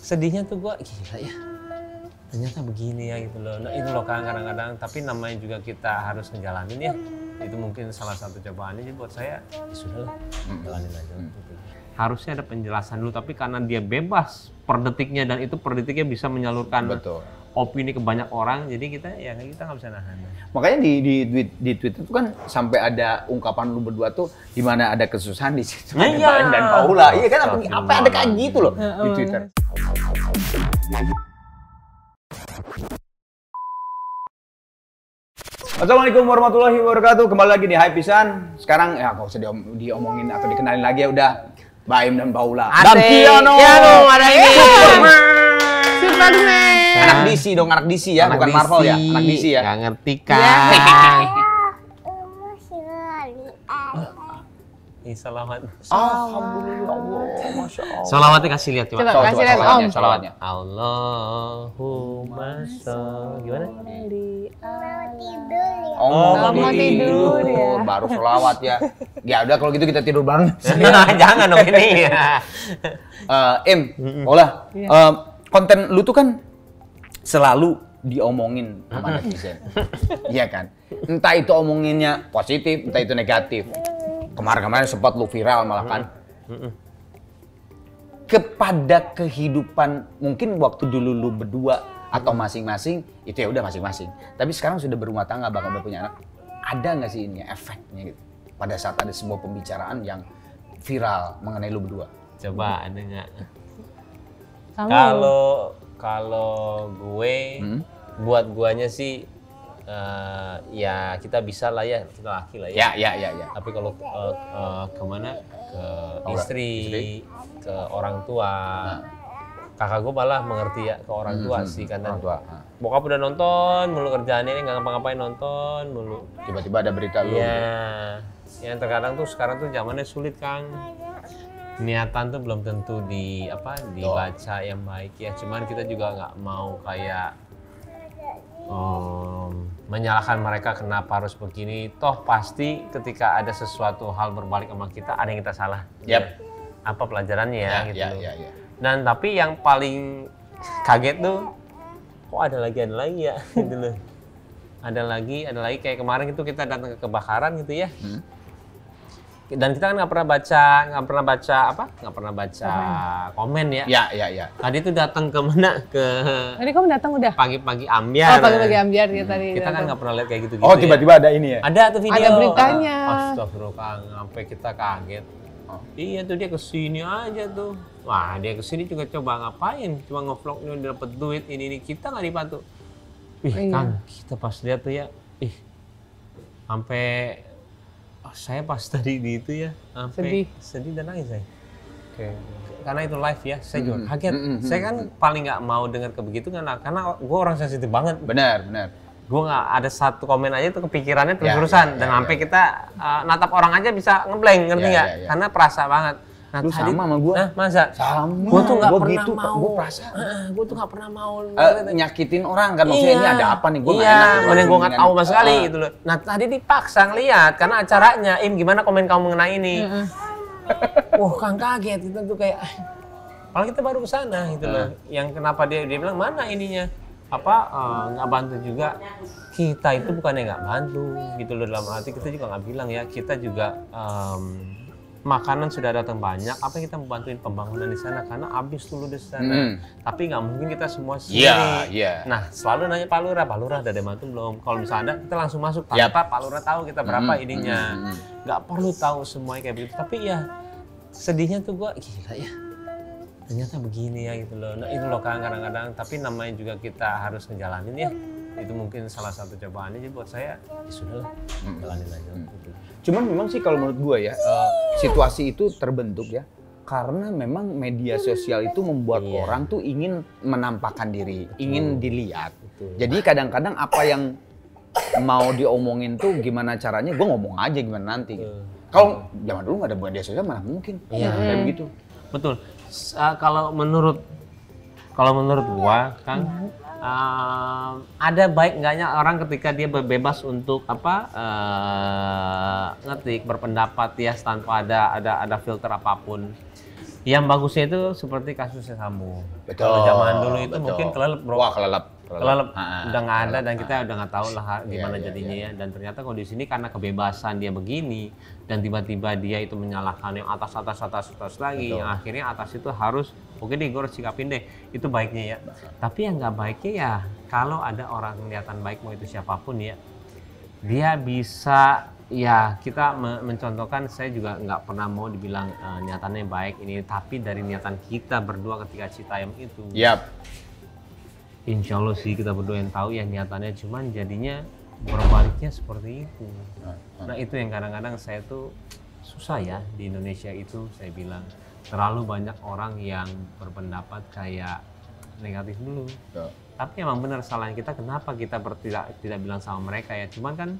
sedihnya tuh gua gila ya. Ternyata begini ya gitu loh. Nah itu loh kan kadang-kadang, tapi namanya juga kita harus ngejalanin ya. Itu mungkin salah satu cobaannya. Jadi buat saya ya sudah lah, jalanin aja. Gitu. Harusnya ada penjelasan dulu, tapi karena dia bebas per detiknya dan itu per detiknya bisa menyalurkan opini ke banyak orang, jadi kita nggak bisa nahan. Makanya di Twitter itu kan sampai ada ungkapan lu berdua tuh di mana ada kesusahan di situ. Iya. Dan Paula, iya kan apa ada kayak gitu loh di Twitter. Assalamualaikum warahmatullahi wabarakatuh. Kembali lagi di Hype Pisan. Sekarang ya nggak usah diomongin atau dikenalin lagi ya, udah Baim dan Paula. Dan Kiano ada ini. Superman. Anak DC dong, anak DC ya, bukan Marvel ya. Anak DC ya. Gak ngerti kan. Selamat. Alhamdulillah, Masya Allah. Salawatnya kasih lihat coba. Coba kasih lihat Om. Salawatnya. Allahumma gimana? Mau tidur ya. Baru sholawat ya. Ya udah kalau gitu kita tidur bareng. Jangan dong ini. Paula, konten lu tuh kan selalu diomongin sama netizen. Iya kan? Entah itu omonginnya positif, entah itu negatif. Kemarin-kemarin sempat lu viral malah kan. Kepada kehidupan mungkin waktu dulu lu berdua atau masing-masing itu ya udah masing-masing. Tapi sekarang sudah berumah tangga, bakal punya anak. Ada nggak sih ini efeknya gitu? Pada saat ada sebuah pembicaraan yang viral mengenai lu berdua. Coba ada nggak? Kamu. Kalau gue buat guanya sih ya kita bisa lah ya, kita laki lah ya. Ya. Tapi kalau kemana ke istri, ke orang tua, kakak gue malah mengerti ya ke orang tua sih karena bokap udah nonton mulu kerjaannya ini nggak ngapa-ngapain nonton mulu. Tiba-tiba ada berita lu. Iya. Yang terkadang tuh sekarang tuh zamannya sulit Kang. Niatan tuh belum tentu dibaca yang baik ya. Cuman kita juga nggak mau kayak menyalahkan mereka kenapa harus begini. Toh pasti ketika ada sesuatu hal berbalik sama kita ada yang kita salah. Yap. Apa pelajarannya ya gitu. Ya. Dan tapi yang paling kaget tuh kok ada lagi ya gitu loh. Ada lagi kayak kemarin itu kita datang ke kebakaran gitu ya. Dan kita kan nggak pernah baca komen ya. Ya. Tadi tuh datang ke mana? Tadi kamu datang udah? Pagi-pagi ambiar. Pagi-pagi ambiar ya tadi. Kita kan nggak pernah lihat kayak gitu. Oh, tiba-tiba ada ini ya? Ada tuh video. Ada beritanya. Astagfirullah, sampai kita kaget. Iya tuh dia kesini aja tuh. Wah dia kesini juga coba ngapain? Cuma ngevlog nih dapat duit ini kita nggak dibantu. Kan kita pas lihat tuh ya, sampai saya pas tadi di itu ya, sampai sedih dan nangis saya. Karena itu live ya, saya juga kaget. Saya kan paling nggak mau dengar begitu karena gue orang sensitif banget. Benar. Gue nggak ada satu komen aja tuh kepikirannya terus-terusan dan sampai kita natap orang aja bisa ngeblank, ngerti nggak? Karena perasa banget. Nah, lu tadi, sama gue. Masa? Sama. Gue tuh nggak pernah gitu, mau. Gue perasa. Gue tuh nggak pernah mau nyakitin orang kan, maksudnya ini ada apa nih? Gue nggak enak. Mending gue nggak tahu sama sekali gitu loh. Nah tadi dipaksa ngeliat karena acaranya, gimana komen kamu mengenai ini? Wah kan kaget gitu tuh kayak. Kalau kita baru kesana gitu loh. Yang kenapa dia bilang mana ininya? Nggak bantu juga. Kita itu bukannya nggak bantu gitu loh, dalam arti kita juga nggak bilang ya. Kita juga makanan sudah datang banyak, apa yang kita membantuin pembangunan di sana karena habis dulu di sana. Tapi nggak mungkin kita semua sendiri. Nah selalu nanya Pak Lurah ada bantu belum? Kalau misalnya ada kita langsung masuk tanpa Pak Lurah tahu kita berapa ininya. Nggak perlu tahu semuanya kayak begitu. Tapi ya sedihnya tuh gua gila ya. Ternyata begini ya gitu loh. Nah itu loh kadang-kadang. Tapi namanya juga kita harus ngejalanin ya. Itu mungkin salah satu cobaannya. Jadi buat saya ya sudahlah, jalanin aja. Cuman memang sih kalau menurut gue ya, situasi itu terbentuk ya karena memang media sosial itu membuat orang tuh ingin menampakkan diri, ingin dilihat. Jadi kadang-kadang apa yang mau diomongin tuh gimana caranya, gue ngomong aja gimana nanti. Kalau zaman dulu nggak ada media sosial mana mungkin kayak begitu. Betul. Kalau menurut gua kan ada baik enggaknya orang ketika dia bebas untuk ngetik berpendapat ya tanpa ada filter apapun. Yang bagusnya itu seperti kasusnya Sambo. Betul. Kalau zaman dulu itu betul. mungkin kelelep, bro. Wah, kelelep. Kelelep Ah, udah nggak ada kelelep. dan kita udah nggak tahu lah gimana Iya, jadinya iya. ya. Dan ternyata kalau di sini karena kebebasan dia begini dan tiba-tiba dia itu menyalahkan yang atas lagi, Betul. yang akhirnya atas itu harus oke deh gue harus sikapin deh, itu baiknya ya. Tapi yang nggak baiknya ya kalau ada orang kelihatan baik mau itu siapapun ya, dia bisa ya kita mencontohkan, saya juga nggak pernah mau dibilang niatannya baik ini, tapi dari niatan kita berdua ketika Citayam itu. Yap. Insya Allah sih kita berdua yang tahu ya niatannya, cuman jadinya berbaliknya seperti itu. Nah itu yang kadang-kadang saya tuh susah ya di Indonesia itu, saya bilang terlalu banyak orang yang berpendapat kayak negatif dulu. Betul. Tapi emang benar salahnya kita, kenapa kita tidak bilang sama mereka ya, cuman kan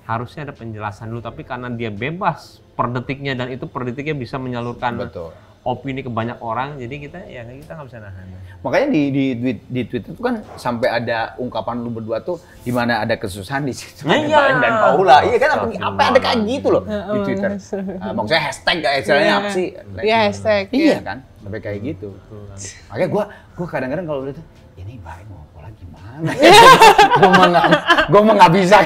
harusnya ada penjelasan dulu, tapi karena dia bebas per detiknya dan itu per detiknya bisa menyalurkan Betul. opini ke banyak orang, jadi kita nggak bisa nahan. Makanya di Twitter itu kan sampai ada ungkapan lu berdua tuh di mana ada kesusahan di situ ada Iya. Baim dan Paula. Iya kan Astagfirullah. apa ada kayak gitu loh di Twitter. Maksudnya hashtag kayak istilahnya apa sih? Iya, hashtag. Iya kan? Sampai kayak gitu. Makanya gua kadang-kadang kalau lihat ini Baim mau Paula gimana? Gua mah nggak bisa.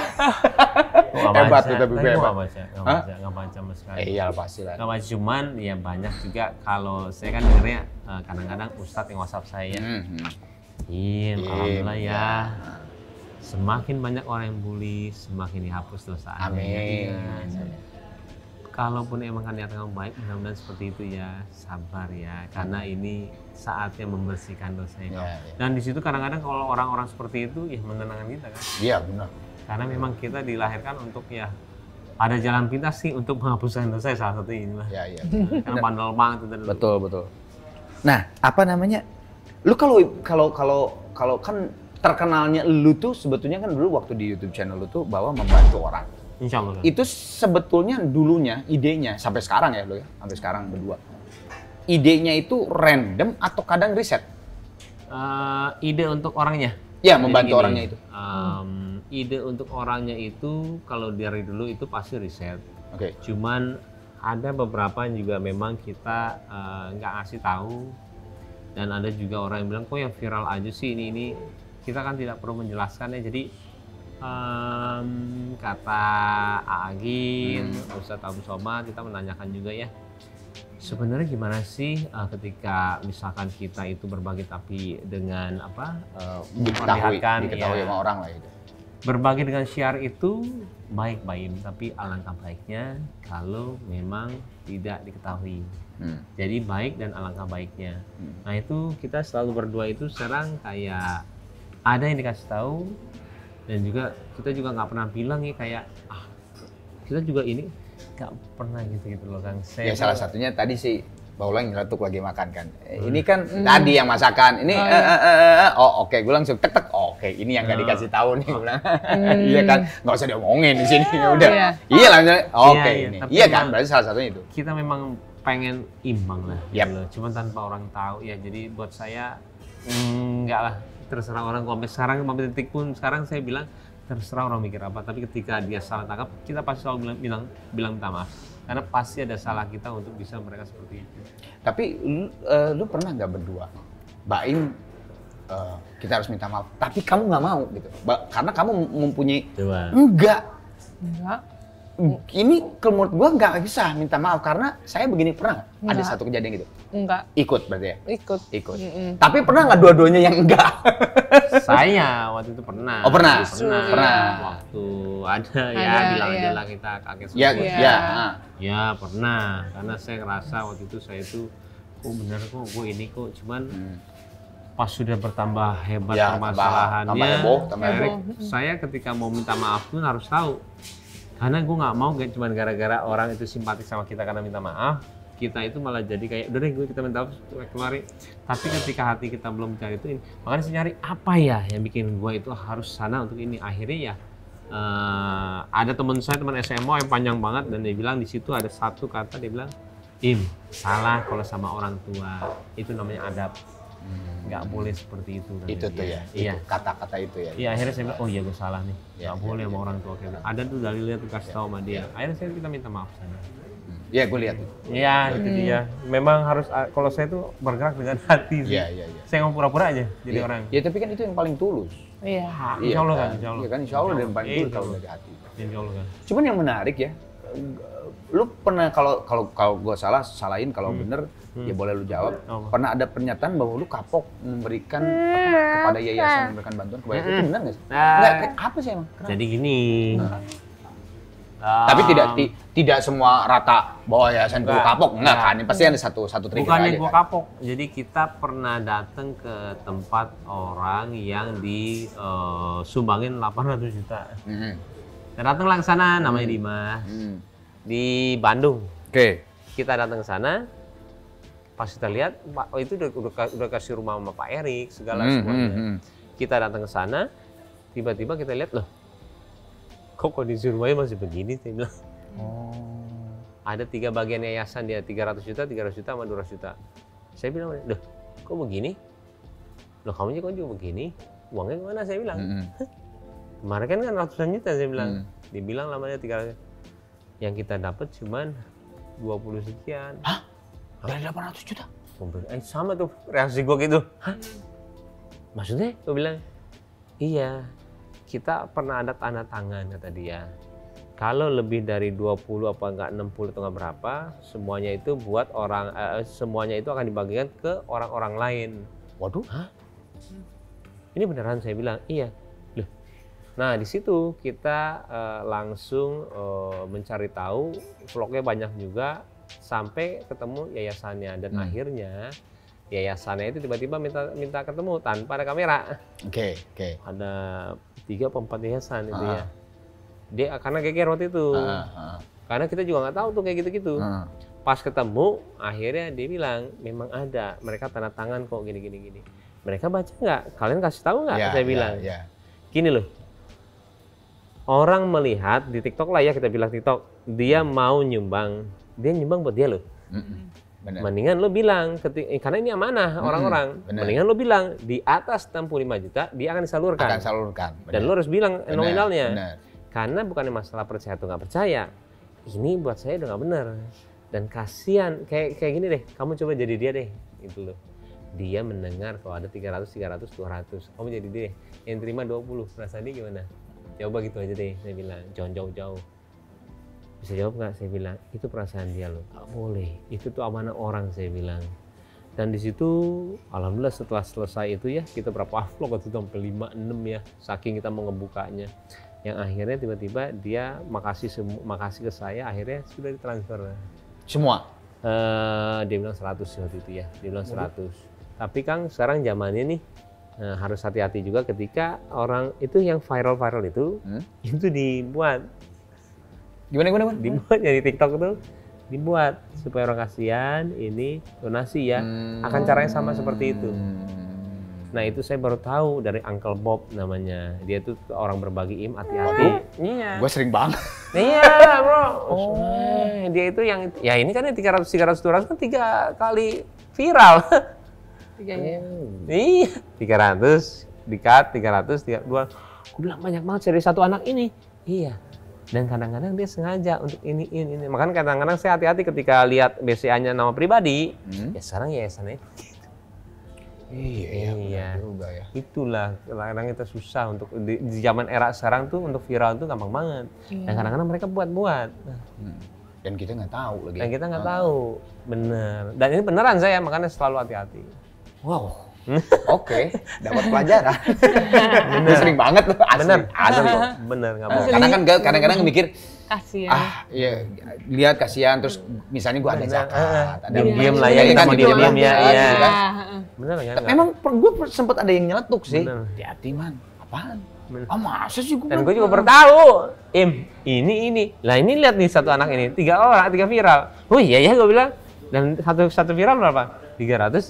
Hebat tuh tapi hebat. Nggak baca sama sekali. Iya pasti lah. Nggak baca, cuman ya banyak juga kalau saya kan dengernya kadang-kadang Ustadz yang WhatsApp saya. Alhamdulillah ya. Semakin banyak orang yang bully, semakin dihapus dosa. Amin. Kalaupun emang kan niat kamu baik, mudah-mudahan seperti itu ya, sabar ya, karena ini saatnya membersihkan dosa itu. Ya, ya. Dan di situ kadang-kadang kalau orang-orang seperti itu ya menenangkan kita kan. Iya benar. Karena memang kita dilahirkan untuk ya ada jalan pintas sih untuk menghapuskan dosa, salah satu inilah. Iya iya. Karena bandel banget itu dulu. Betul. Nah, apa namanya? Lu kalau kan terkenalnya lu tuh sebetulnya kan dulu waktu di YouTube channel lu tuh bahwa membantu orang. Insya Allah. Itu sebetulnya dulunya idenya sampai sekarang ya lo ya, sampai sekarang berdua. Idenya itu random atau kadang riset? Ide untuk orangnya. Ya, Jadi membantu gini, orangnya itu. Ide untuk orangnya itu kalau dari dulu itu pasti riset. Oke. Cuman ada beberapa yang juga memang kita nggak ngasih tahu, dan ada juga orang yang bilang kok yang viral aja sih ini. Kita kan tidak perlu menjelaskannya. Jadi kata Agin, Ustadz Abu Somad, kita menanyakan juga ya, sebenarnya gimana sih ketika misalkan kita itu berbagi tapi dengan Diketahui ya, sama orang lah itu. berbagi dengan syiar itu baik Baim, tapi alangkah baiknya kalau memang tidak diketahui. Jadi baik dan alangkah baiknya. Nah itu kita selalu berdua itu sekarang kayak ada yang dikasih tahu, dan juga kita juga nggak pernah bilang ya kayak kita juga ini nggak pernah gitu loh Kang. Ya salah satunya tadi sih Paula yang nyeletuk lagi makan kan. Ini kan tadi yang masakan. Ini oke, gue langsung tek oke, ini yang nggak dikasih tahu nih gue bilang. Iya kan, nggak usah diomongin di sini udah. Iya langsung oke ini. Iya kan, berarti salah satunya itu. Kita memang pengen imbang lah, Yap. gitu loh. Cuman tanpa orang tahu ya. Jadi buat saya enggak lah, terserah orang. Sampai sekarang sampai detik pun sekarang saya bilang terserah orang mikir apa, tapi ketika dia salah tangkap kita pasti selalu bilang minta maaf, karena pasti ada salah kita untuk bisa mereka seperti itu. Tapi lu pernah nggak berdua, Baim kita harus minta maaf, tapi kamu nggak mau gitu, karena kamu mempunyai enggak. Ini kalau menurut gua nggak bisa minta maaf karena saya begini, pernah nggak? Ada satu kejadian gitu? Enggak. Ikut berarti ya? Ikut. Tapi pernah nggak dua-duanya yang enggak? Saya waktu itu pernah. Oh pernah? Pernah. Waktu ada ya, bilang aja lah kita kakek Ya, ya pernah. Karena saya ngerasa waktu itu saya itu, oh bener kok, gue ini kok. Cuman pas sudah bertambah hebat Ya, permasalahannya, tambah heboh. saya ketika mau minta maaf pun harus tahu. Karena gue nggak mau cuma gara-gara orang itu simpatik sama kita karena minta maaf, kita itu malah jadi kayak udah deh kita minta maaf kemarin. Tapi ketika hati kita belum cari itu, makanya saya nyari apa ya yang bikin gue itu harus sana untuk ini. Akhirnya ya ada teman SMA yang panjang banget, dan dia bilang di situ ada satu kata, dia bilang, salah kalau sama orang tua, itu namanya adab. Nggak boleh seperti itu. Itu tuh ya, iya. Kata-kata itu ya. Iya, akhirnya saya bilang, oh iya gue salah nih, nggak boleh sama iya. orang tua kayak gitu. Ada tuh dalilnya tuh kasih tahu sama dia. Akhirnya kita minta maaf sana. Iya, gue lihat. Iya, itu dia. Memang harus, kalau saya tuh bergerak dengan hati sih. Iya. Saya mau pura-pura aja jadi Iya. orang. Ya tapi kan itu yang paling tulus. Iya. Insya Allah kan, insya Allah. Iya kan, insya Allah dan paling tulus Insya kalau Allah. dari hati. Insya Allah kan. Cuman yang menarik ya, lu pernah kalau gue salahin kalau bener ya boleh lu jawab. Apa? Pernah ada pernyataan bahwa lu kapok memberikan kepada yayasan, memberikan bantuan kepada yayasan, itu benar nggak sih? Nggak, apa sih emang? Kenapa? Jadi gini. Tapi tidak semua rata bahwa yayasan itu Enggak. kapok, enggak Enggak. kan? Pasti ada satu trigger Bukannya aja gua kan? kapok. Jadi kita pernah datang ke tempat orang yang disumbangin 800 juta. Mhm. Kita datanglah ke sana, namanya Dimas. Mhm. Di Bandung. Oke. Kita datang ke sana. Pas kita lihat, Pak, itu udah kasih rumah sama Pak Erik, segala semuanya. Kita datang ke sana, tiba-tiba kita lihat, loh, kok kondisi rumahnya masih begini? Saya bilang. Ada 3 bagian yayasan dia, 300 juta, 300 juta, sama 200 juta. Saya bilang, loh, kok begini? Loh, kamu juga begini? Uangnya kemana? Saya bilang. Kemarin kan ratusan juta, saya bilang. Dibilang lamanya 300. Yang kita dapat cuman 20 sekian. Hah? Dari 800 juta? Sama tuh reaksi gue gitu. Hah? Maksudnya? Gue bilang, iya. Kita pernah ada tanda tangan, kata dia. Kalau lebih dari 20 apa enggak 60 atau enggak berapa, semuanya itu buat orang, semuanya itu akan dibagikan ke orang-orang lain. Waduh. Hah? Ini beneran, saya bilang, iya. Loh. Nah, di situ kita langsung mencari tahu, vlognya banyak juga, sampai ketemu yayasannya. Dan akhirnya yayasannya itu tiba-tiba minta ketemu tanpa ada kamera. Oke. Ada 3 atau 4 yayasan itu ya. Dia karena geger waktu itu. Karena kita juga nggak tahu tuh kayak gitu-gitu. Pas ketemu, akhirnya dia bilang memang ada. Mereka tanda tangan kok gini. Mereka baca nggak? Kalian kasih tahu nggak? Saya bilang. Gini loh. Orang melihat di TikTok lah ya, kita bilang TikTok. Dia mau nyumbang. Dia nyumbang buat dia loh. Bener. Mendingan lo bilang, karena ini amanah orang-orang. Mendingan lo bilang di atas 65 juta dia akan disalurkan. Akan salurkan. Dan lo harus bilang nominalnya. Bener. Karena bukannya masalah percaya atau nggak percaya. Ini buat saya udah nggak benar. Dan kasihan, kayak gini deh, kamu coba jadi dia deh. Gitu loh. Dia mendengar kalau ada 300, 200. Kamu jadi dia deh. Yang terima 20. Perasaan dia gimana? Coba gitu aja deh, saya bilang. Jangan jauh-jauh. Bisa jawab nggak? Saya bilang, itu perasaan dia loh. Nggak boleh. Itu tuh amanah orang, saya bilang. Dan di situ, alhamdulillah setelah selesai itu ya, kita berapa vlog waktu itu sampai 5, 6 ya. Saking kita mau ngebukanya. Yang akhirnya tiba-tiba dia makasih ke saya, akhirnya sudah ditransfer. Semua? Dia bilang 100 waktu itu ya. Dia bilang 100. Tapi Kang, sekarang zamannya nih, harus hati-hati juga ketika orang itu yang viral itu, itu dibuat. Gimana? Dibuat ya di TikTok itu, dibuat supaya orang kasihan ini donasi ya. Akan caranya sama seperti itu. Nah, itu saya baru tahu dari Uncle Bob namanya. Dia tuh orang berbagi hati-hati. Iya. Gue sering banget. Iya, bro. Dia itu yang, ya ini kan yang 300, 200 kan 3 kali viral. 3-nya. Iya, 300, di-cut, 300, 200. Gue bilang banyak banget dari satu anak ini. Iya. Dan kadang-kadang dia sengaja untuk ini. Makanya kadang-kadang saya hati-hati ketika lihat BCA-nya nama pribadi. Ya sekarang yayasannya itu. Iya. Juga ya. Itulah kadang-kadang kita susah untuk di zaman era sekarang tuh untuk viral tuh gampang banget. Dan kadang-kadang mereka buat. Dan kita nggak tahu lagi. Dan kita nggak tahu, bener. Dan ini beneran saya, makanya selalu hati-hati. Wow. Oke, dapat pelajaran. Gue sering banget loh, asli. Bener, bener nggak bohong. Karena kan kadang-kadang mikir, Kasihan. iya, lihat kasihan terus misalnya gue ada zakat, ada Diam-diam lah ya, Jadi kita kan mau gitu diam-diam kan. ya, iya. Kan? Bener kan? Memang gue sempet ada yang nyeletuk sih. Bener. Hati-hati man, apaan? Bener. Masa sih gue? Dan gue juga baru tahu, ini. Lah ini lihat nih satu anak ini, 3 orang, 3 viral. Oh iya ya gue bilang. Dan satu viral berapa? 300.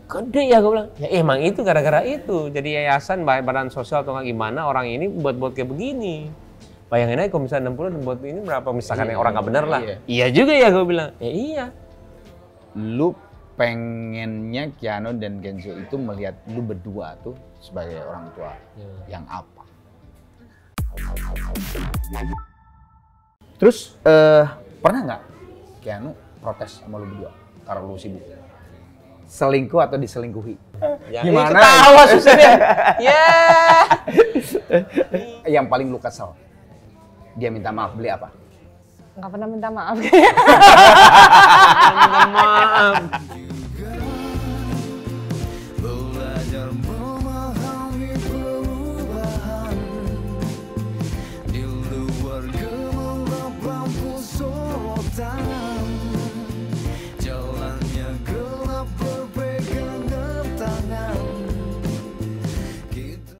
Gede ya gue bilang. Ya emang itu gara-gara itu. Jadi yayasan, badan sosial atau nggak gimana orang ini buat kayak begini. Bayangin aja kalau misalnya 60 buat ini berapa misalkan yang orang nggak bener lah. Iya juga ya gue bilang. Ya iya. Lu pengennya Keanu dan Kenzo itu melihat lu berdua tuh sebagai orang tua yang apa? Terus pernah nggak Keanu protes sama lu berdua karena lu sibuk. Selingkuh atau diselingkuhi? Ya, Gimana? Ketawa susahnya. Ya. Yang paling lu kesel? Dia minta maaf, beli apa? Nggak pernah minta maaf. Minta maaf. Belajar memahami perubahan di luar gemerlap lampu sorotan.